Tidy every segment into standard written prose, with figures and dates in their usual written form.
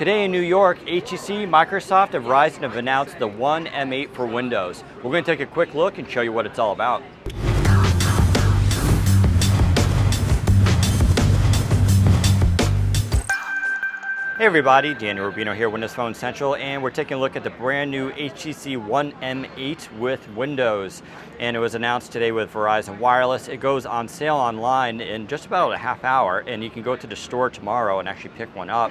Today in New York, HTC, Microsoft, and Verizon have announced the One M8 for Windows. We're going to take a quick look and show you what it's all about. Hey everybody, Daniel Rubino here, Windows Phone Central, and we're taking a look at the brand new HTC One M8 with Windows. And it was announced today with Verizon Wireless. It goes on sale online in just about a half hour, and you can go to the store tomorrow and actually pick one up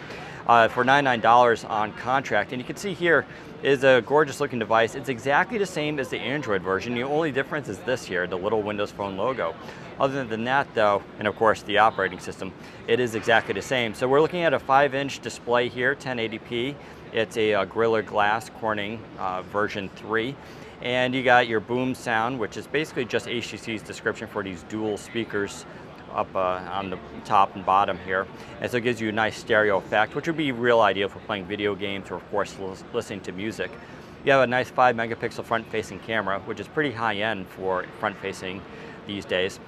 for $99 on contract. And you can see here is a gorgeous looking device. It's exactly the same as the Android version. The only difference is this here, the little Windows Phone logo. Other than that though, and of course the operating system, it is exactly the same. So we're looking at a 5-inch display here, 1080p. It's a Gorilla Glass Corning version 3. And you got your boom sound, which is basically just HTC's description for these dual speakers up on the top and bottom here. And so it gives you a nice stereo effect, which would be real ideal for playing video games or of course listening to music. You have a nice 5-megapixel front-facing camera, which is pretty high-end for front-facing these days.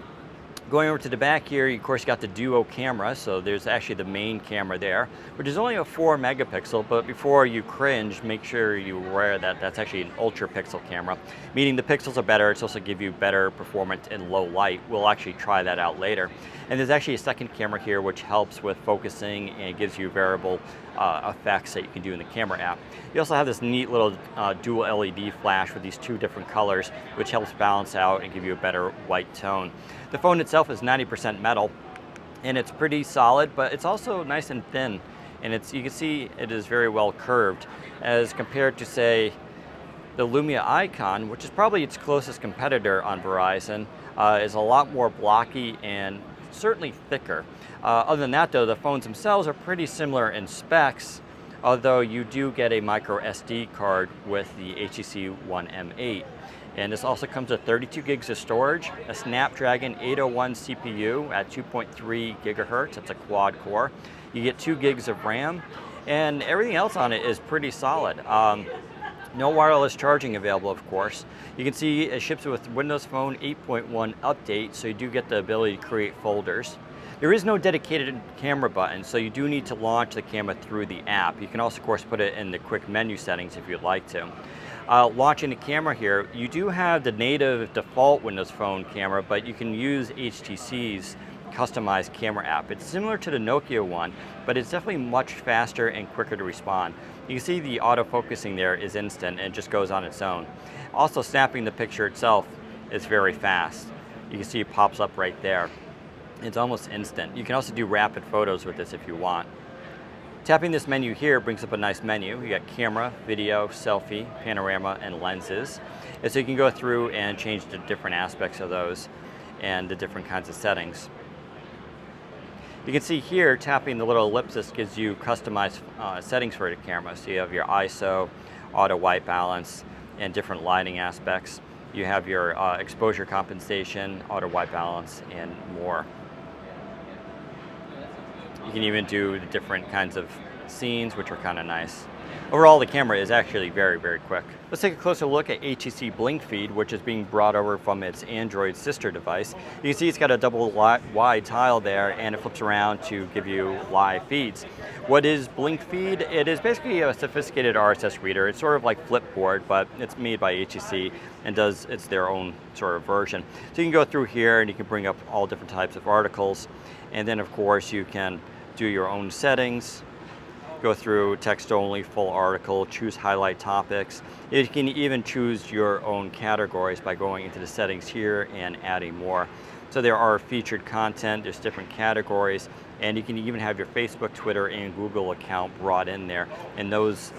Going over to the back here, you of course got the duo camera, so there's actually the main camera there, which is only a 4-megapixel, but before you cringe, make sure you're aware that that's actually an ultra-pixel camera, meaning the pixels are better. It's also give you better performance in low light. We'll actually try that out later. And there's actually a second camera here which helps with focusing and gives you variable effects that you can do in the camera app. You also have this neat little dual LED flash with these two different colors, which helps balance out and give you a better white tone. The phone itself is 90% metal, and it's pretty solid, but it's also nice and thin. And you can see it is very well curved as compared to, say, the Lumia Icon, which is probably its closest competitor on Verizon, is a lot more blocky and certainly thicker. Other than that though, the phones themselves are pretty similar in specs, although you do get a micro SD card with the HTC One M8. And this also comes with 32 gigs of storage, a Snapdragon 801 CPU at 2.3 gigahertz, that's a quad core. You get 2 gigs of RAM, and everything else on it is pretty solid. No wireless charging available, of course. You can see it ships with Windows Phone 8.1 update, so you do get the ability to create folders. There is no dedicated camera button, so you do need to launch the camera through the app. You can also, of course, put it in the quick menu settings if you'd like to. Launching the camera here, you do have the native default Windows Phone camera, but you can use HTC's customized camera app. It's similar to the Nokia one, but it's definitely much faster and quicker to respond. You can see the auto-focusing there is instant and it just goes on its own. Also, snapping the picture itself is very fast. You can see it pops up right there. It's almost instant. You can also do rapid photos with this if you want. Tapping this menu here brings up a nice menu. You got camera, video, selfie, panorama, and lenses. And so you can go through and change the different aspects of those and the different kinds of settings. You can see here, tapping the little ellipsis gives you customized settings for the camera. So you have your ISO, auto white balance, and different lighting aspects. You have your exposure compensation, auto white balance, and more. You can even do the different kinds of scenes, which are kind of nice. Overall, the camera is actually very, very quick. Let's take a closer look at HTC BlinkFeed, which is being brought over from its Android sister device. You can see it's got a double wide tile there, and it flips around to give you live feeds. What is BlinkFeed? It is basically a sophisticated RSS reader. It's sort of like Flipboard, but it's made by HTC and it's their own sort of version. So you can go through here and you can bring up all different types of articles, and then of course you can do your own settings, go through text only, full article, choose highlight topics. You can even choose your own categories by going into the settings here and adding more. So there are featured content, there's different categories, and you can even have your Facebook, Twitter, and Google account brought in there. And those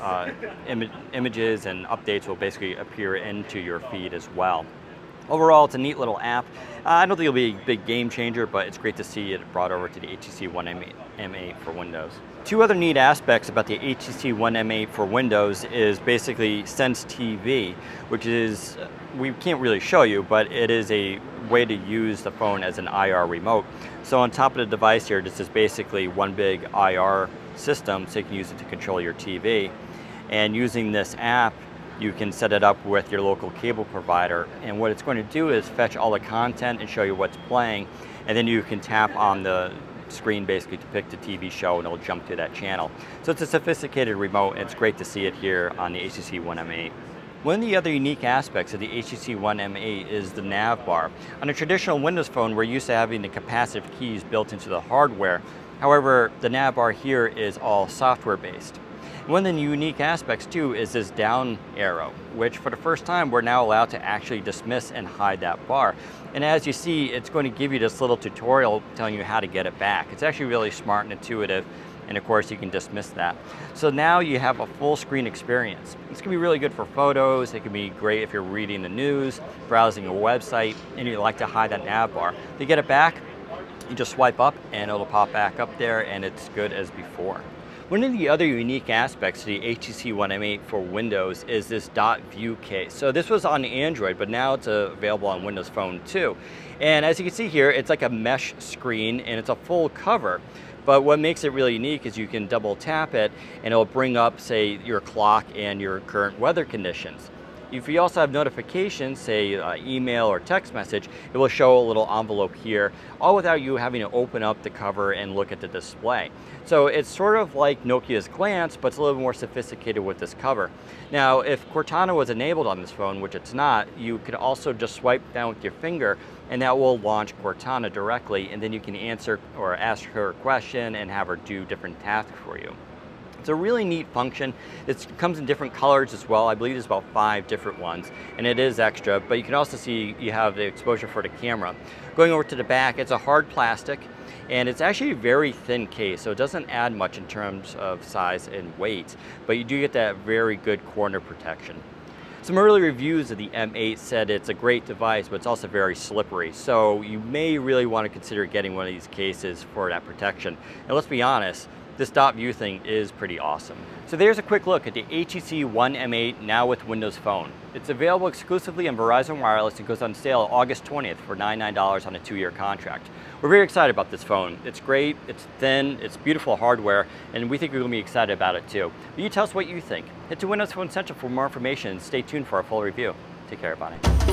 images and updates will basically appear into your feed as well. Overall, it's a neat little app. I don't think it'll be a big game changer, but it's great to see it brought over to the HTC One M8 for Windows. Two other neat aspects about the HTC One M8 for Windows is basically Sense TV, which is, we can't really show you, but it is a way to use the phone as an IR remote. So on top of the device here, this is basically one big IR system, so you can use it to control your TV. And using this app, you can set it up with your local cable provider, and what it's going to do is fetch all the content and show you what's playing, and then you can tap on the screen basically to pick the TV show and it'll jump to that channel. So it's a sophisticated remote and it's great to see it here on the HTC One M8. One of the other unique aspects of the HTC One M8 is the nav bar. On a traditional Windows phone, we're used to having the capacitive keys built into the hardware. However, the nav bar here is all software based. One of the unique aspects too is this down arrow, which for the first time we're now allowed to actually dismiss and hide that bar. And as you see, it's going to give you this little tutorial telling you how to get it back. It's actually really smart and intuitive. And of course you can dismiss that. So now you have a full screen experience. This can be really good for photos, it can be great if you're reading the news, browsing a website, and you like to hide that nav bar. To get it back, you just swipe up and it'll pop back up there and it's good as before. One of the other unique aspects of the HTC One M8 for Windows is this dot view case. So this was on Android, but now it's available on Windows Phone too. And as you can see here, it's like a mesh screen and it's a full cover. But what makes it really unique is you can double tap it and it'll bring up, say, your clock and your current weather conditions. If you also have notifications, say email or text message, it will show a little envelope here, all without you having to open up the cover and look at the display. So it's sort of like Nokia's Glance, but it's a little more sophisticated with this cover. Now, if Cortana was enabled on this phone, which it's not, you could also just swipe down with your finger and that will launch Cortana directly, and then you can answer or ask her a question and have her do different tasks for you. It's a really neat function. It comes in different colors as well. I believe there's about 5 different ones, and it is extra, but you can also see you have the exposure for the camera. Going over to the back, it's a hard plastic, and it's actually a very thin case, so it doesn't add much in terms of size and weight, but you do get that very good corner protection. Some early reviews of the M8 said it's a great device, but it's also very slippery, so you may really want to consider getting one of these cases for that protection. And let's be honest, this dot view thing is pretty awesome. So there's a quick look at the HTC One M8 now with Windows Phone. It's available exclusively on Verizon Wireless and goes on sale August 20th for $99 on a 2-year contract. We're very excited about this phone. It's great, it's thin, it's beautiful hardware, and we think you're going to be excited about it too. But you tell us what you think. Head to Windows Phone Central for more information and stay tuned for our full review. Take care, everybody.